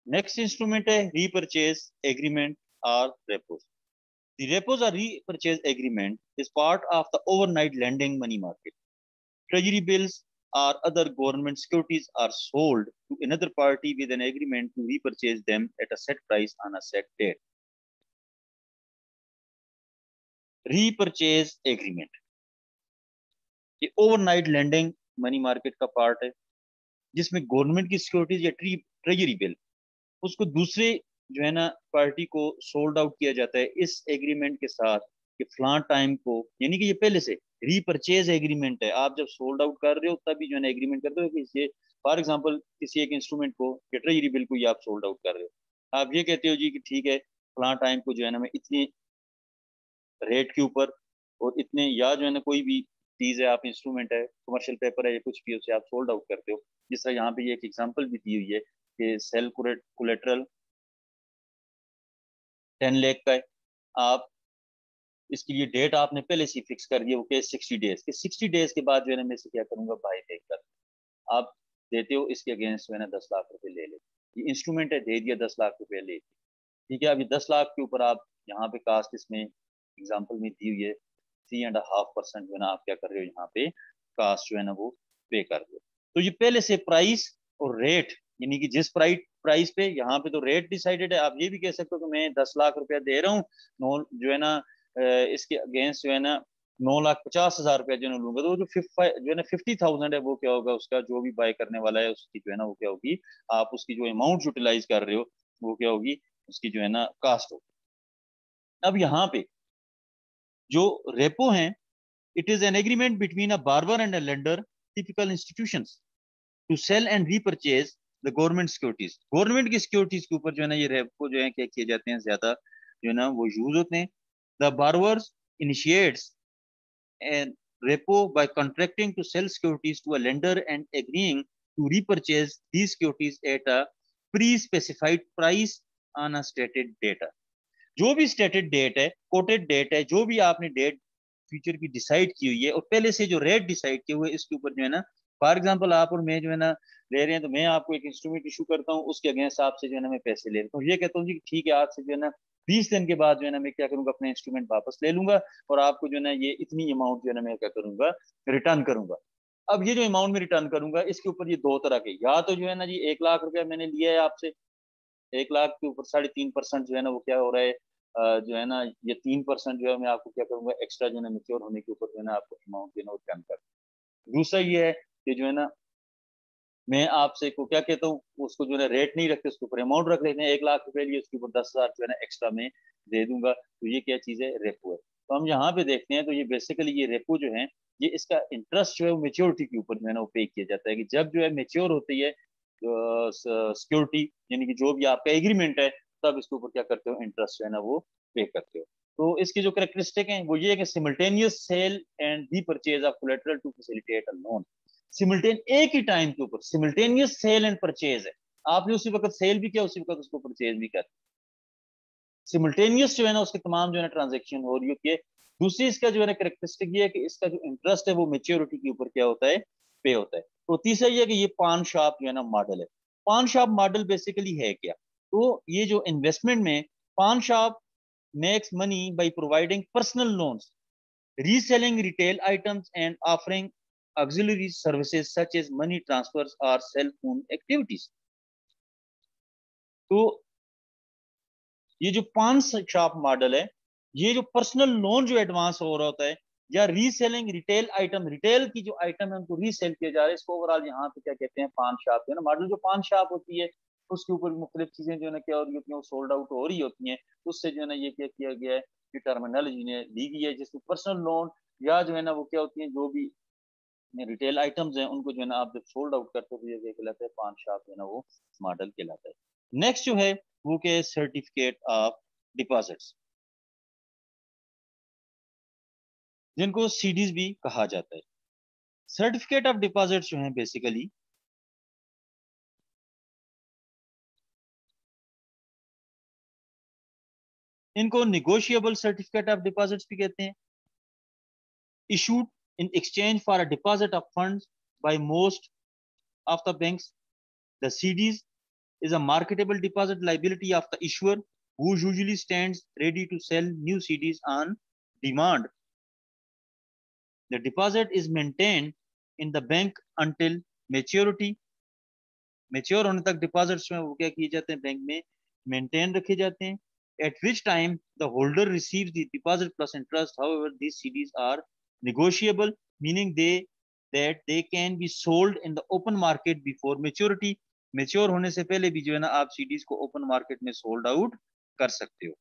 Next instrument है repurchase agreement और repos. The repos or repurchase agreement is part of the overnight lending money market. Treasury bills or other government securities are sold to another party with an agreement to repurchase them at a set price on a set date. Repurchase agreement ये overnight lending money market का part है, जिसमें government की securities या treasury bill उसको दूसरे जो है ना पार्टी को सोल्ड आउट किया जाता है इस एग्रीमेंट के साथ कि फलां टाइम को, यानी कि ये पहले से रीपरचेज एग्रीमेंट है। आप जब सोल्ड आउट कर रहे हो तभी जो है ना एग्रीमेंट करते हो कि ये फॉर एग्जांपल किसी एक इंस्ट्रूमेंट को या ट्रेजरी बिल को ही आप सोल्ड आउट कर रहे हो। आप ये कहते हो जी कि ठीक है फलां टाइम को जो है ना मैं इतनी रेट के ऊपर और इतने, या जो है ना कोई भी चीज है, आप इंस्ट्रूमेंट है, कमर्शियल पेपर है या कुछ भी, उसे आप सोल्ड आउट करते हो। जिस तरह यहाँ पे ये एक एग्जांपल भी दी हुई है कि सेल कोलेटरल 10 लाख का है, आप इसके लिए डेट आपने पहले से फिक्स कर दी है, वो क्या 60 डेज के, 60 डेज के बाद जो है ना मैं इसे क्या करूंगा बाय बैक कर, आप देते हो इसके अगेंस्ट जो है ना 10 लाख रुपए ले ले। ये इंस्ट्रूमेंट है, दे दिया 10 लाख रुपए ले, ठीक है। अब ये 10 लाख के ऊपर आप यहाँ पे कास्ट इसमें एग्जाम्पल में दी हुई है 3.5% जो है ना आप क्या कर रहे हो यहाँ पे कास्ट जो है ना वो पे कर रहे हो। तो ये पहले से प्राइस और रेट, यानी कि जिस प्राइस पे, यहाँ पे तो रेट डिसाइडेड है। आप ये भी कह सकते हो कि मैं 10 लाख रुपया दे रहा हूँ, नो जो है ना इसके अगेंस्ट जो है ना 9,50,000 रुपया जो है लूंगा, तो जो जो है ना 50,000 है वो क्या होगा, उसका जो भी बाय करने वाला है उसकी जो है ना वो क्या होगी, आप उसकी जो अमाउंट यूटिलाइज कर रहे हो वो क्या होगी, उसकी जो है ना कास्ट होगी। अब यहाँ पे जो रेपो है, it is an agreement between a borrower and a lender, typical institutions to sell and repurchase the government securities. Government की सिक्योरिटीज के ऊपर जो है ना ये रेपो जो है क्या किए जाते हैं, ज्यादा जो है ना वो यूज होते हैं। The borrowers initiates an repo by contracting to sell securities to a lender and agreeing to repurchase these securities at a pre specified price on a stated data. जो भी स्टेटेड डेट है, quoted date है, जो भी आपने date future की decide की हुई है और पहले से जो रेट डिसाइड किए हुए इसके ऊपर जो है ना, फॉर एग्जांपल आप और मैं जो है ना ले रहे हैं, तो मैं आपको एक इंस्ट्रूमेंट इशू करता हूँ, उसके अगेंस्ट आपसे जो है ना मैं पैसे ले लेता हूँ, ये कहता हूँ जी ठीक है आज से जो है ना 20 दिन के बाद जो है ना मैं क्या करूंगा अपना इंस्ट्रूमेंट वापस ले लूंगा और आपको जो है ना ये इतनी अमाउंट जो है ना मैं क्या करूंगा रिटर्न करूंगा। अब ये जो अमाउंट में रिटर्न करूंगा इसके ऊपर ये दो तरह के, या तो जो है ना जी 1 लाख रुपया मैंने लिया है आपसे, 1 लाख के ऊपर 3.5% जो है ना वो क्या हो रहा है, जो है ना ये 3% जो है मैं आपको क्या करूंगा एक्स्ट्रा जो है ना मेच्योर होने के ऊपर जो है ना आपको अमाउंट जो है ना वो रिटर्न कर। दूसरा ये है कि जो है ना मैं आपसे को क्या कहता हूँ, उसको जो है रेट नहीं रखते, उसके ऊपर अमाउंट रख लेते हैं, 1 लाख रुपए लिए उसके ऊपर 10,000 जो है ना एक्स्ट्रा में दे दूंगा। तो ये क्या चीज है, रेपो है। तो हम यहाँ पे देखते हैं तो ये बेसिकली ये रेपो जो है ये इसका इंटरेस्ट जो है वो मेच्योरिटी के ऊपर जो है ना वो पे किया जाता है, कि जब जो है मेच्योर होती है सिक्योरिटी, यानी कि जो भी आपका एग्रीमेंट है, तब इसके ऊपर क्या करते हो इंटरेस्ट जो है ना वो पे करते हो। तो इसकी जो करेक्टरिस्टिक है वो ये है कि simultaneous sale and the purchase of collateral to facilitate a loan. सिमल्टेन एक ही टाइम के ऊपर सिमल्टेनियस सेल एंड परचेज है, आपने उसी वक्त सेल भी किया उसी वक्त उसको परचेज भी कर, सिमल्टेनियस जो है ना उसके तमाम जो है ना ट्रांजेक्शन हो रही होती है। दूसरी इसका जो है ना करेक्टरिस्टिक ये है कि इसका जो इंटरेस्ट है वो मेच्योरिटी के ऊपर क्या होता है, पे होता है। तो तीसरा ये है कि ये पान शॉप जो है ना मॉडल है। पान शॉप मॉडल बेसिकली है क्या, तो ये जो इन्वेस्टमेंट में पान shop makes money by providing personal loans, reselling retail items and offering auxiliary services such as money transfers or cell phone activities। तो ये जो पान शॉप मॉडल है, ये जो पर्सनल लोन जो एडवांस हो रहा होता है, या रीसेलिंग रिटेल आइटम, रिटेल की जो आइटम है उनको रीसेल किया जा रहा है, इसको ओवरऑल यहाँ पे क्या कहते हैं, पान शॉप है ना मॉडल। जो पान शॉप होती है उसके ऊपर मुख्तलिफ चीजें जो है ना क्या हो रही होती हैं, वो सोल्ड आउट हो रही होती हैं, उससे जो है ना ये क्या किया गया है, ये टर्मिनोलॉजी ने दी गई है, जिसमें पर्सनल लोन या जो है ना वो क्या होती है, जो भी रिटेल आइटम्स हैं उनको जो है ना आप जब सोल्ड आउट करते हो तो ये कहलाता है पान शॉप जो है ना वो मॉडल कहलाता है। नेक्स्ट जो है वो क्या है, सर्टिफिकेट ऑफ डिपॉजिट्स, जिनको सीडीज भी कहा जाता है। सर्टिफिकेट ऑफ डिपॉजिट्स जो है बेसिकली इनको निगोशिएबल सर्टिफिकेट ऑफ डिपॉजिट्स भी कहते हैं। Issued in exchange for a deposit of funds by most of the banks, the CDs is a marketable deposit liability of the issuer who usually stands ready to sell new CDs on demand. The deposit is maintained in the bank until maturity. Mature होने तक deposits में वो क्या किए जाते हैं, bank में maintain रखे जाते हैं. At which time the holder receives the deposit plus interest. However, these CDs are negotiable, meaning that they can be sold in the open market before maturity. Mature होने से पहले भी जो है ना आप CDs को open market में sold out कर सकते हो.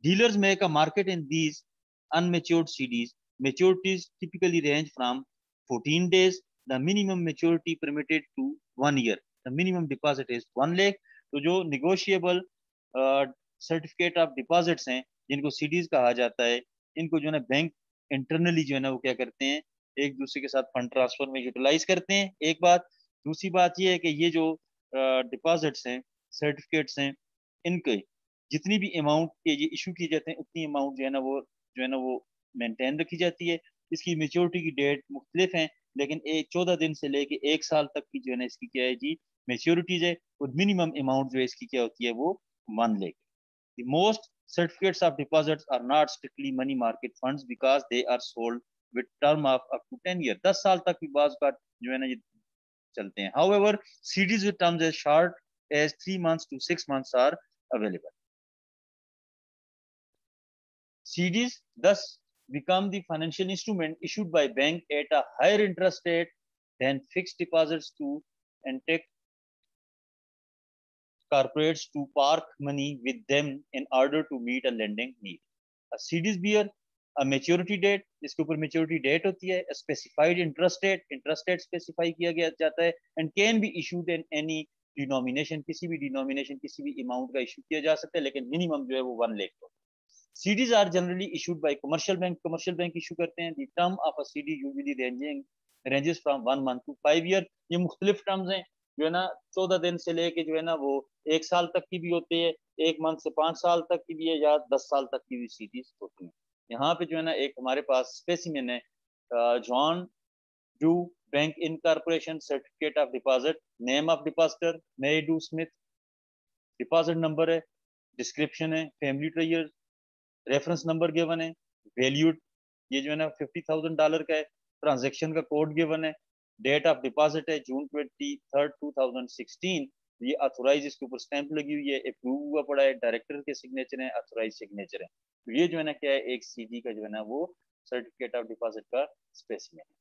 Dealers make a market in these unmatured CDs. Maturities typically range from 14 days. The minimum maturity permitted to 1 year. The minimum deposit is 1 lakh. तो जो negotiable सर्टिफिकेट ऑफ डिपॉजिट्स हैं, जिनको CDs कहा जाता है, इनको जो है ना बैंक इंटरनली जो है ना वो क्या करते हैं, एक दूसरे के साथ फंड ट्रांसफर में यूटिलाइज करते हैं. एक बात. दूसरी बात ये है कि ये जो डिपॉजिट्स हैं, सर्टिफिकेट्स हैं, इनके जितनी भी अमाउंट के ये इशू किए जाते हैं उतनी अमाउंट जो है ना वो मेंटेन रखी जाती है. इसकी मेच्योरिटी की डेट मुख्तलिफ हैं, लेकिन 14 दिन से लेके 1 साल तक की जो है ना इसकी क्या है जी मेच्योरिटीज है. और मिनिमम अमाउंट जो है इसकी क्या होती है वो 1 lakh. The most certificates of deposits are not strictly money market funds because they are sold with term of up to 10 years. 10 साल तक भी बाज़ का जो है ना ये चलते हैं. However, CDs with terms as short as 3 months to 6 months are available. CDs thus become the financial instrument issued by bank at a higher interest rate than fixed deposits to entice corporates to park money with them in order to meet a lending need. CDs bear a maturity date, इसके ऊपर maturity date होती है, a specified interest rate specify किया गया जाता है, and can be issued in any denomination, किसी भी denomination, किसी भी amount का issue किया जा सकता है, लेकिन minimum जो है वो 1 lakh. CDs are generally issued by commercial bank issue करते हैं. The term of a CD usually ranges from 1 month to 5 years. ये मुख्तलिफ टर्म्स हैं, जो है ना 14 दिन से लेके जो है ना वो 1 साल तक की भी होती है, 1 मंथ से 5 साल तक की भी है, या 10 साल तक की भी CDs होती हैं. यहाँ पे जो है ना एक हमारे पास स्पेसिमेन है, John do bank incorporation certificate of deposit. Name of depositor मेरी डू स्मिथ. डिपॉजिट नंबर है, डिस्क्रिप्शन है, family treasure, reference number given है, वैल्यूड ये जो है ना $50,000 का है, ट्रांजैक्शन का कोड गिवन है, डेट ऑफ डिपॉजिट है June 23, 2016. ये अथोराइज, इसके ऊपर स्टैंप लगी हुई है, अप्रूव हुआ पड़ा है, डायरेक्टर के सिग्नेचर है, अथोराइज सिग्नेचर है. तो ये जो है ना क्या है, एक सीडी का जो है ना वो सर्टिफिकेट ऑफ डिपॉजिट का स्पेसिमेन है.